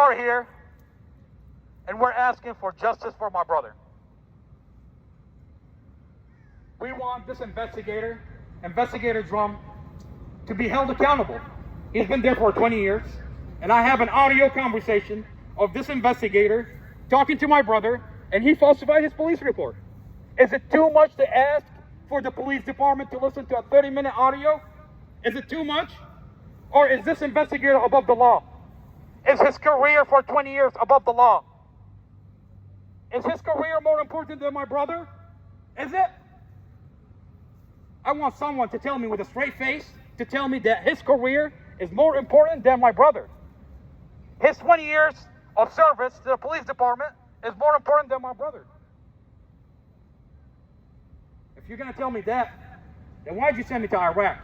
are here and we're asking for justice for my brother. We want this Investigator Drumm, to be held accountable. He's been there for 20 years, and I have an audio conversation of this investigator talking to my brother, and he falsified his police report. Is it too much to ask for the police department to listen to a 30-minute audio? Is it too much? Or is this investigator above the law? Is his career for 20 years above the law? Is his career more important than my brother? Is it? I want someone to tell me with a straight face, to tell me that his career is more important than my brother. His 20 years of service to the police department is more important than my brother. If you're going to tell me that, then why did you send me to Iraq?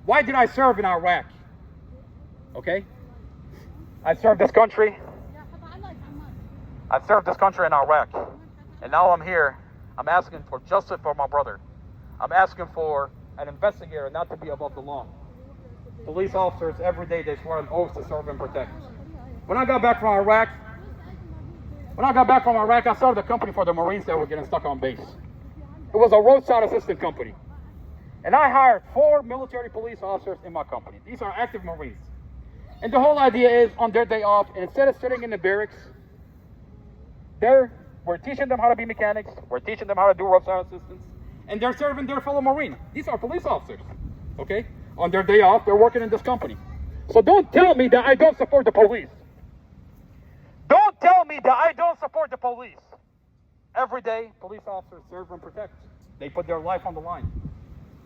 Why did I serve in Iraq? Okay? I served this country. I served this country in Iraq. And now I'm here. I'm asking for justice for my brother. I'm asking for an investigator not to be above the law. Police officers, every day, they swear an oath to serve and protect. When I got back from Iraq, I started a company for the Marines that were getting stuck on base. It was a roadside assistant company. And I hired 4 military police officers in my company. These are active Marines. And the whole idea is, on their day off, instead of sitting in the barracks, we're teaching them how to be mechanics, we're teaching them how to do roadside assistance, and they're serving their fellow Marine. These are police officers, okay? On their day off, they're working in this company. So don't tell me that I don't support the police. Don't tell me that I don't support the police. Every day, police officers serve and protect. They put their life on the line.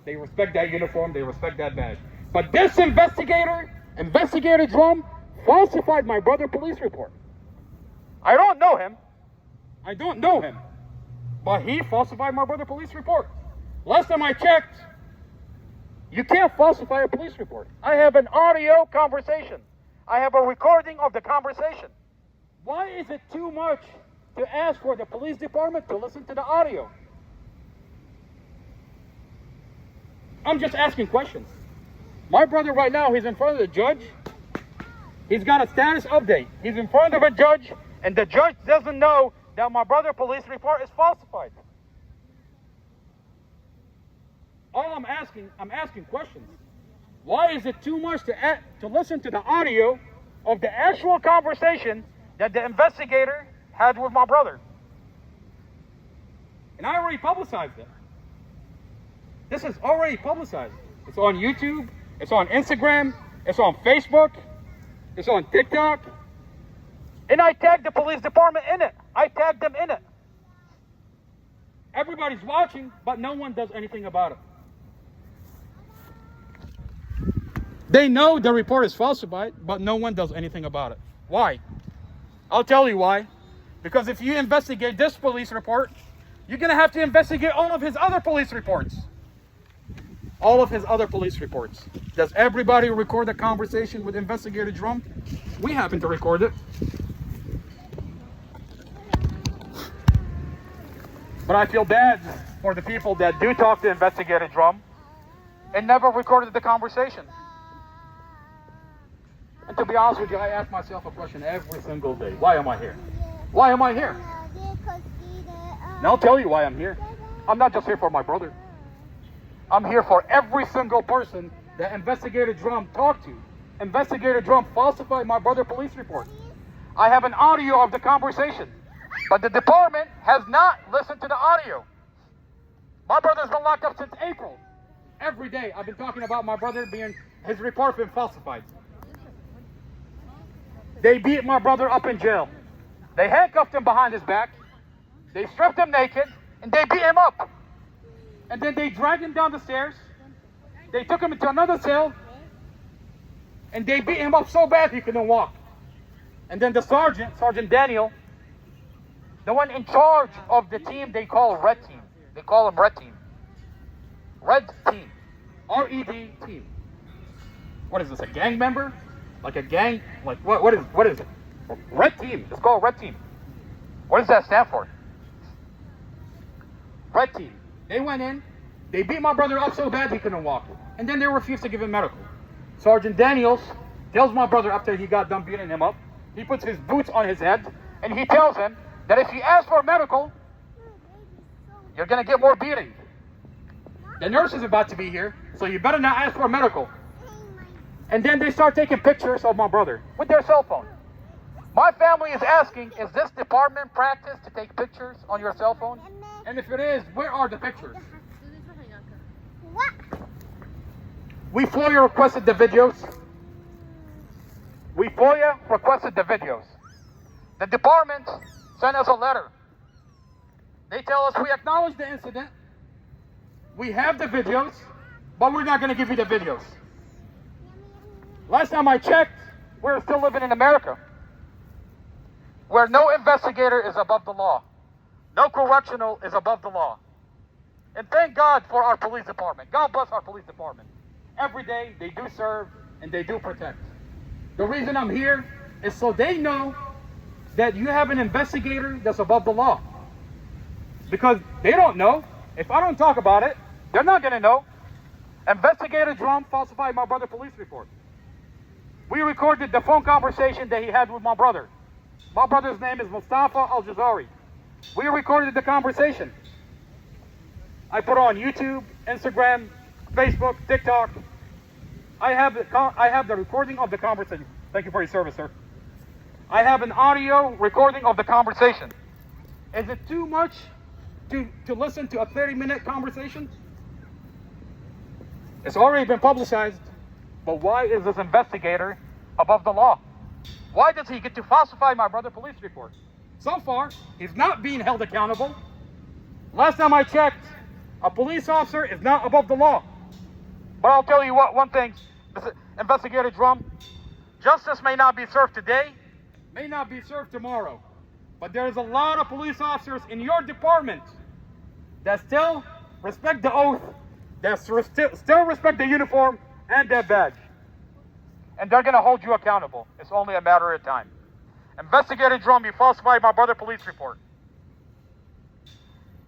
They respect that uniform, they respect that badge. But this Investigator Drumm, falsified my brother's police report. I don't know him. But he falsified my brother's police report. Last time I checked, you can't falsify a police report. I have an audio conversation. I have a recording of the conversation. Why is it too much to ask for the police department to listen to the audio? I'm just asking questions. My brother right now, he's in front of the judge. He's got a status update. He's in front of a judge, and the judge doesn't know that my brother's police report is falsified. All I'm asking questions. Why is it too much to listen to the audio of the actual conversation that the investigator had with my brother? And I already publicized it. This is already publicized. It's on YouTube, it's on Instagram, it's on Facebook, it's on TikTok. And I tagged the police department in it. I tagged them in it. Everybody's watching, but no one does anything about it. They know the report is falsified, but no one does anything about it. Why? I'll tell you why. Because if you investigate this police report, you're going to have to investigate all of his other police reports. All of his other police reports. Does everybody record a conversation with Investigator Drumm? We happen to record it. But I feel bad for the people that do talk to Investigator Drumm and never recorded the conversation. And to be honest with you, I ask myself a question every single day. Why am I here? Why am I here? And I'll tell you why I'm here. I'm not just here for my brother. I'm here for every single person that Investigator Drumm talked to. Investigator Drumm falsified my brother's police report. I have an audio of the conversation, but the department has not listened to the audio. My brother's been locked up since April. Every day I've been talking about my brother being, his report been falsified. They beat my brother up in jail. They handcuffed him behind his back. They stripped him naked and they beat him up. And then they dragged him down the stairs. They took him into another cell. And they beat him up so bad he couldn't walk. And then the Sergeant Daniel, the one in charge of the team they call Red Team. They call him Red Team. Red Team. R-E-D team. What is this, a gang member? Like a gang? Like what is it? Red Team. It's called Red Team. What does that stand for? Red Team. They went in, they beat my brother up so bad he couldn't walk. And then they refused to give him medical. Sergeant Daniels tells my brother after he got done beating him up, He puts his boots on his head, and he tells him that if you ask for medical, you're going to get more beating. The nurse is about to be here, so you better not ask for medical. And then they start taking pictures of my brother with their cell phone. My family is asking, is this department practice to take pictures on your cell phone? And if it is, where are the pictures? We FOIA requested the videos. We FOIA requested the videos. The department sent us a letter. They tell us we acknowledge the incident. We have the videos, but we're not going to give you the videos. Last time I checked, we're still living in America, where no investigator is above the law. No correctional is above the law. And thank God for our police department. God bless our police department. Every day they do serve and they do protect. The reason I'm here is so they know that you have an investigator that's above the law. Because they don't know. If I don't talk about it, they're not going to know. Investigator Drumm falsified my brother's police report. We recorded the phone conversation that he had with my brother. My brother's name is MUSTAFA ALJAZAIRI. We recorded the conversation. I put it on YouTube, Instagram, Facebook, TikTok. I have the recording of the conversation. Thank you for your service, sir. I have an audio recording of the conversation. Is it too much to listen to a 30-minute conversation? It's already been publicized. But why is this investigator above the law? Why does he get to falsify my brother's police report? So far, he's not being held accountable. Last time I checked, a police officer is not above the law. But I'll tell you what, one thing, Investigator Drumm, justice may not be served today, may not be served tomorrow. But there's a lot of police officers in your department that still respect the oath, that still respect the uniform and their badge. And they're going to hold you accountable. It's only a matter of time. Investigator Drumm, you falsified my brother's police report.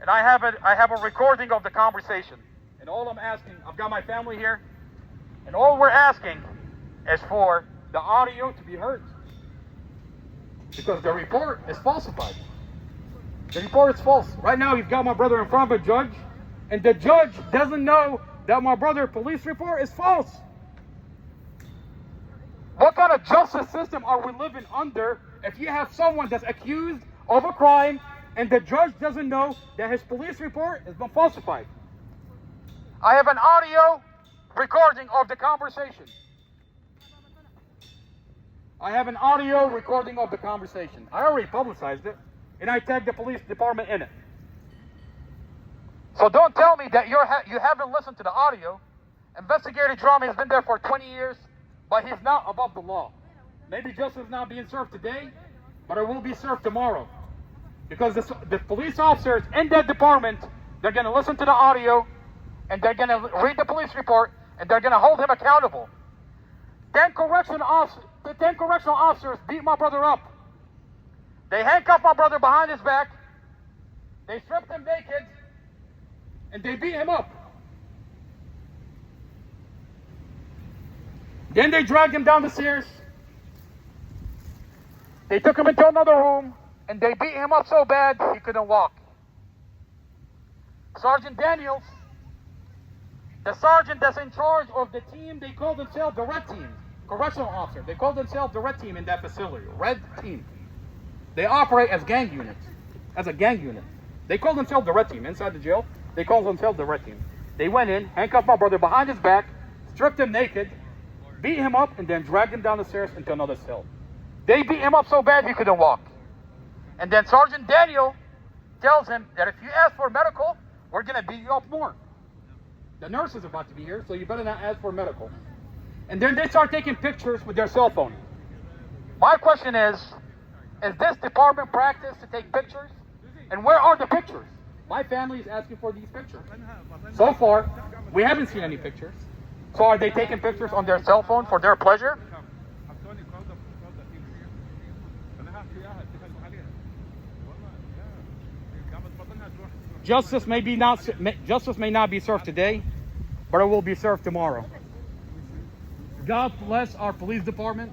And I have a recording of the conversation. And all I'm asking, I've got my family here, and all we're asking is for the audio to be heard. Because the report is falsified. The report is false. Right now, you've got my brother in front of a judge, and the judge doesn't know that my brother's police report is false. What kind of justice system are we living under if you have someone that's accused of a crime and the judge doesn't know that his police report has been falsified? I have an audio recording of the conversation. I have an audio recording of the conversation. I already publicized it, and I tagged the police department in it. So don't tell me that you haven't listened to the audio. Investigator Drumm has been there for 20 years, but he's not above the law. Maybe justice is not being served today, but it will be served tomorrow. Because the police officers in that department, they're going to listen to the audio, and they're going to read the police report, and they're going to hold him accountable. 10 correctional officers beat my brother up. They handcuffed my brother behind his back. They stripped him naked, and they beat him up. Then they dragged him down the stairs. They took him into another room, and they beat him up so bad he couldn't walk. Sergeant Daniels, the sergeant that's in charge of the team, they call themselves the Red Team. Correctional officer. They call themselves the Red Team in that facility. Red Team. They operate as gang units. As a gang unit. They call themselves the Red Team. Inside the jail, they call themselves the Red Team. They went in, handcuffed my brother behind his back, stripped him naked, beat him up, and then dragged him down the stairs into another cell. They beat him up so bad he couldn't walk. And then Sergeant Daniel tells him that if you ask for medical, we're going to beat you up more. The nurse is about to be here, so you better not ask for medical. And then they start taking pictures with their cell phone. My question is this department practice to take pictures? And where are the pictures? My family is asking for these pictures. So far, we haven't seen any pictures. So are they taking pictures on their cell phone for their pleasure? Justice may not be served today, but it will be served tomorrow. God bless our police department.